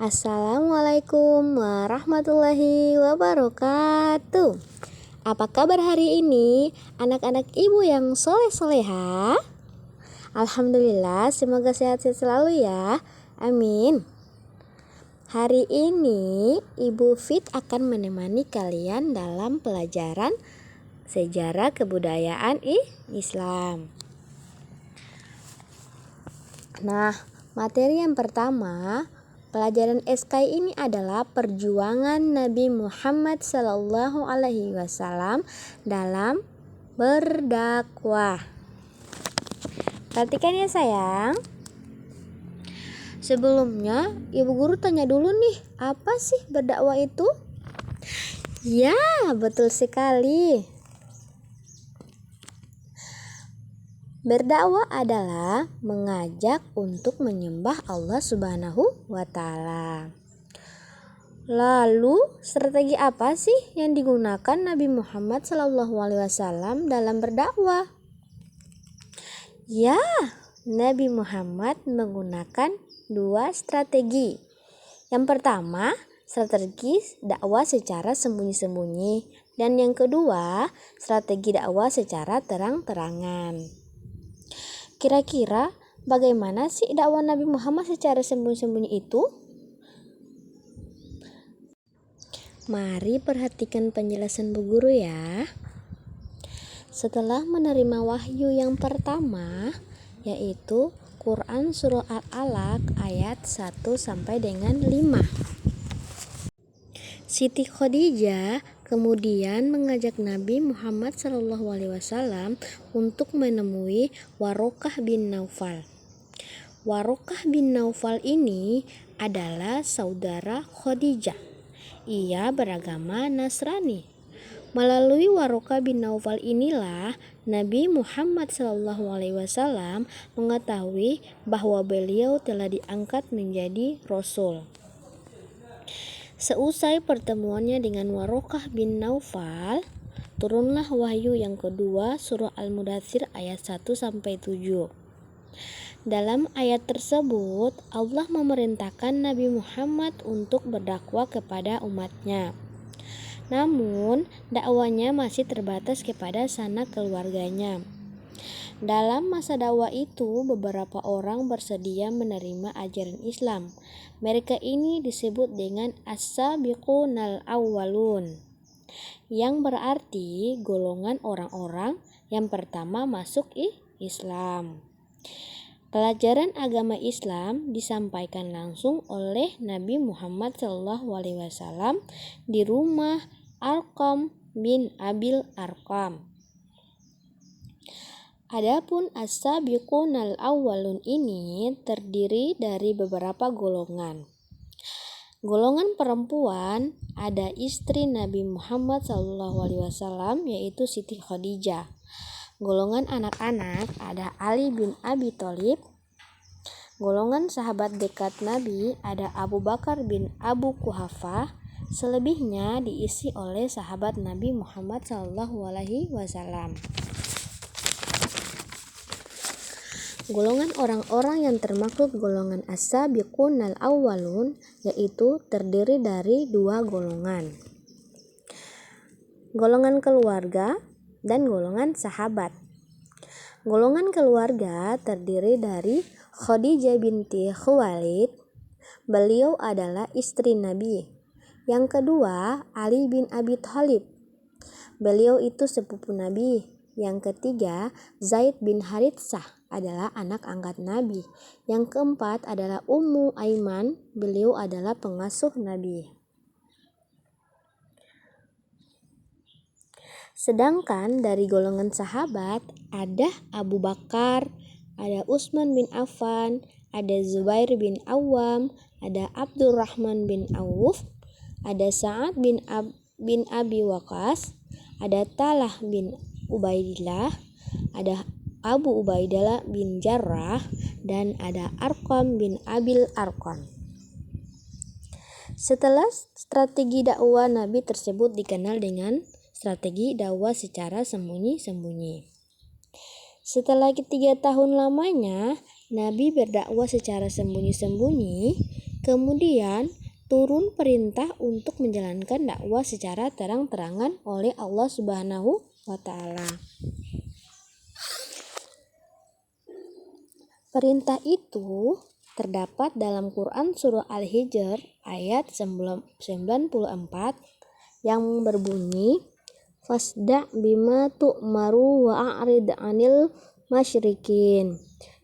Assalamualaikum warahmatullahi wabarakatuh. Apa kabar hari ini anak-anak ibu yang soleh-soleha? Alhamdulillah, semoga sehat-sehat selalu ya. Amin. Hari ini Ibu Fit akan menemani kalian dalam pelajaran sejarah kebudayaan Islam. Nah, materi yang pertama pelajaran SK ini adalah perjuangan Nabi Muhammad SAW dalam berdakwah. Perhatikan ya sayang. Sebelumnya ibu guru tanya dulu nih, apa sih berdakwah itu? Ya, betul sekali. Berdakwah adalah mengajak untuk menyembah Allah Subhanahu wa Ta'ala. Lalu, strategi apa sih yang digunakan Nabi Muhammad SAW dalam berdakwah? Ya, Nabi Muhammad menggunakan 2 strategi. Yang pertama, strategi dakwah secara sembunyi-sembunyi, dan yang kedua, strategi dakwah secara terang-terangan. Kira-kira bagaimana sih dakwah Nabi Muhammad secara sembunyi-sembunyi itu? Mari perhatikan penjelasan Bu Guru ya. Setelah menerima wahyu yang pertama, yaitu Quran Surah Al-Alaq ayat 1 sampai dengan 5. Siti Khadijah kemudian mengajak Nabi Muhammad SAW untuk menemui Warokah bin Naufal. Warokah bin Naufal ini adalah saudara Khadijah. Ia beragama Nasrani. Melalui Warokah bin Naufal inilah Nabi Muhammad SAW mengetahui bahwa beliau telah diangkat menjadi Rasul. Seusai pertemuannya dengan Warokah bin Naufal, turunlah wahyu yang kedua surah Al-Mudaththir ayat 1-7. Dalam ayat tersebut, Allah memerintahkan Nabi Muhammad untuk berdakwah kepada umatnya. Namun, dakwanya masih terbatas kepada sanak keluarganya. Dalam masa dakwah itu, beberapa orang bersedia menerima ajaran Islam. Mereka ini disebut dengan as-sabiqunal awwalun, yang berarti golongan orang-orang yang pertama masuk Islam. Pelajaran agama Islam disampaikan langsung oleh Nabi Muhammad SAW di rumah Arqam bin Abil Arqam. Adapun as-sabiqunal awwalun ini terdiri dari beberapa golongan. Golongan perempuan ada istri Nabi Muhammad SAW yaitu Siti Khadijah. Golongan anak-anak ada Ali bin Abi Thalib. Golongan sahabat dekat Nabi ada Abu Bakar bin Abu Quhafah. Selebihnya diisi oleh sahabat Nabi Muhammad SAW. Golongan orang-orang yang termaklum golongan as-sabiqunal awwalun yaitu terdiri dari 2 golongan. Golongan keluarga dan golongan sahabat. Golongan keluarga terdiri dari Khadijah binti Khuwailid. Beliau adalah istri Nabi. Yang kedua, Ali bin Abi Thalib. Beliau itu sepupu Nabi. Yang ketiga, Zaid bin Haritsah adalah anak angkat Nabi. Yang keempat adalah Ummu Aiman, beliau adalah pengasuh Nabi. Sedangkan dari golongan sahabat ada Abu Bakar, ada Utsman bin Affan, ada Zubair bin Awam, ada Abdurrahman bin Auf, ada Sa'ad bin Abi Waqqas, ada Talha bin Ubaidillah, ada Abu Ubaidah bin Jarrah, dan ada Arqam bin Abil Arqam. Setelah strategi dakwah Nabi tersebut dikenal dengan strategi dakwah secara sembunyi-sembunyi. Setelah 3 tahun lamanya Nabi berdakwah secara sembunyi-sembunyi, Kemudian turun perintah untuk menjalankan dakwah secara terang-terangan oleh Allah Subhanahu wa taala. Perintah itu terdapat dalam Quran surah Al-Hijr ayat 94 yang berbunyi fasda' bima tu'maru wa a'rid 'anil masyrikin,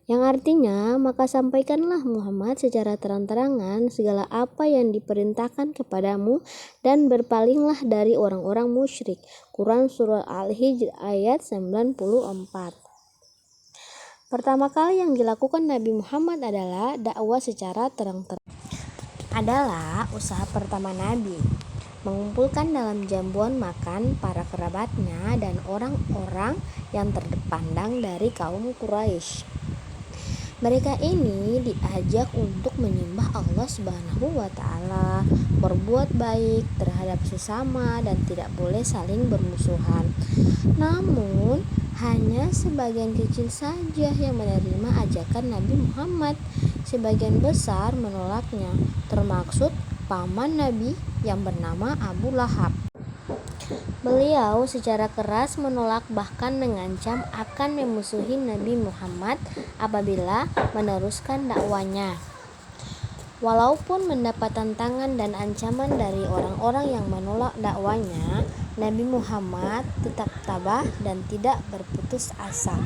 yang artinya maka sampaikanlah Muhammad secara terang-terangan segala apa yang diperintahkan kepadamu dan berpalinglah dari orang-orang musyrik. Quran surah Al-Hijr ayat 94. Pertama kali yang dilakukan Nabi Muhammad adalah dakwah secara terang-terangan. Adalah usaha pertama Nabi, mengumpulkan dalam jamuan makan para kerabatnya dan orang-orang yang terpandang dari kaum Quraisy. Mereka ini diajak untuk menyembah Allah Subhanahu wa taala, berbuat baik terhadap sesama dan tidak boleh saling bermusuhan. Namun hanya sebagian kecil saja yang menerima ajakan Nabi Muhammad. Sebagian besar menolaknya, termaksud paman Nabi yang bernama Abu Lahab. Beliau secara keras menolak, bahkan mengancam akan memusuhi Nabi Muhammad apabila meneruskan dakwanya. Walaupun mendapat tantangan dan ancaman dari orang-orang yang menolak dakwanya, Nabi Muhammad tetap tabah dan tidak berputus asa.